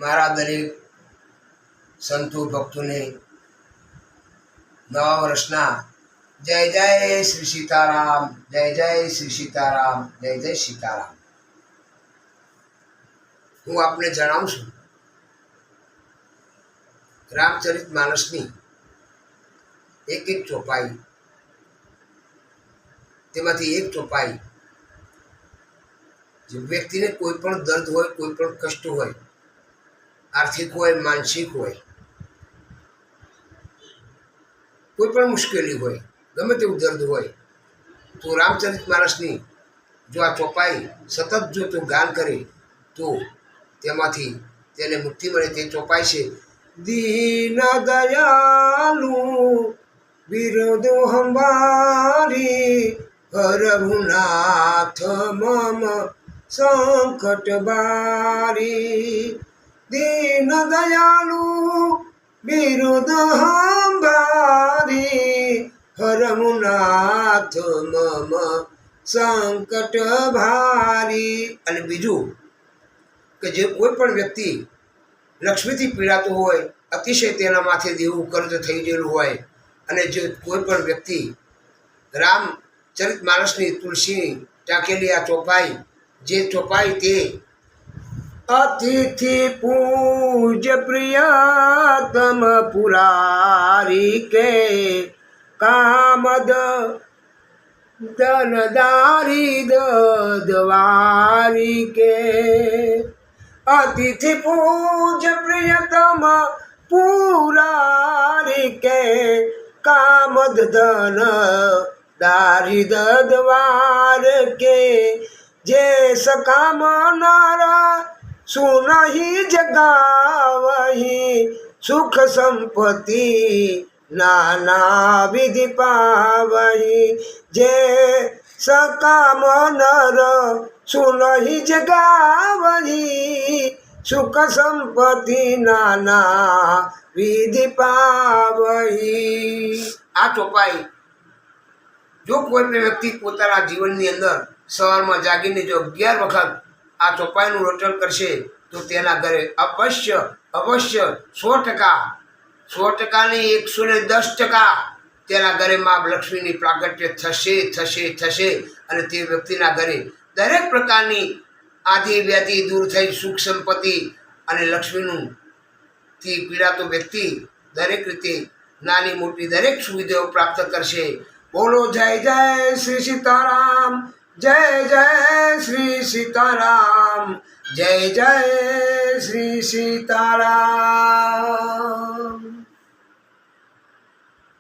મારા દરેક સંતો ભક્તોને નવા વર્ષના જય જય શ્રી સીતારામ, જય જય શ્રી સીતારામ, જય જય સીતારામ. હું આપને જણાવું છું રામચરિત માનસની એક એક ચોપાઈ, તેમાંથી એક ચોપાઈ જે વ્યક્તિને કોઈ પણ દર્દ હોય, કોઈ પણ કષ્ટ હોય, આર્થિક હોય, માનસિક હોય, કોઈ પણ મુશ્કેલી હોય, ગમે તેવું દર્દ હોય, તો રામચરિત માનસની જો આ ચોપાઈ સતત જો તું ગાન કરે તો તેમાંથી તેને મુક્તિ મળે. તે ચોપાઈ છે: દીન દયાલુ વિરોધો હંબારી, હરહુનાથ મમ સંકટ બારી. દીન દયાલુ વિરોધ હંબારી, હરહુનાથ મમ સંકટ ભારી. અને બીજું કે જે કોઈ પણ વ્યક્તિ લક્ષ્મીથી પીડાતો હોય, અતિશય તેના માથે દેવું કર્જ થઈ ગયેલું હોય, અને જો કોઈ પણ વ્યક્તિ રામચરિત માનસની તુલસી ટાંકેલી આ ચોપાઈ, જે ચોપાઈ તે અતિથિ પૂજ્ય પ્રિયતમ પુરારી કે, કામદ ધનદારી દદવારી કે. અતિથિ પૂજ્ય પ્રિયતમ પુરારી કે, કામદ ધન દારી દદવાર કે. જે સકામ નર સુનહી જગાવહી, સુખ સંપત્તિ નાના વિધિ પાવહી. જે સકામ નર સુનહી જગાવહી, સુખ સંપત્તિ નાના વિધિ પાવહી. આ ચોપાઈ જો કોઈ પણ વ્યક્તિ પોતાના જીવનની અંદર સવારમાં જાગીને જો 11 વખત આ ચોપાઈનું રટણ કરશે તો તેના ઘરે અવશ્ય 100% નહીં, 110% તેના ઘરે મા લક્ષ્મીની પ્રાગટ્ય થશે. અને તે વ્યક્તિના ઘરે દરેક પ્રકારની આધિ વ્યાધિ દૂર થઈ, સુખ સંપત્તિ અને લક્ષ્મીનું થી પીડાતો વ્યક્તિ દરેક રીતે નાની મોટી દરેક સુવિધાઓ પ્રાપ્ત કરશે. બોલો જય જય શ્રી સીતારામ, જય જય શ્રી સીતારામ, જય જય શ્રી સીતારામ.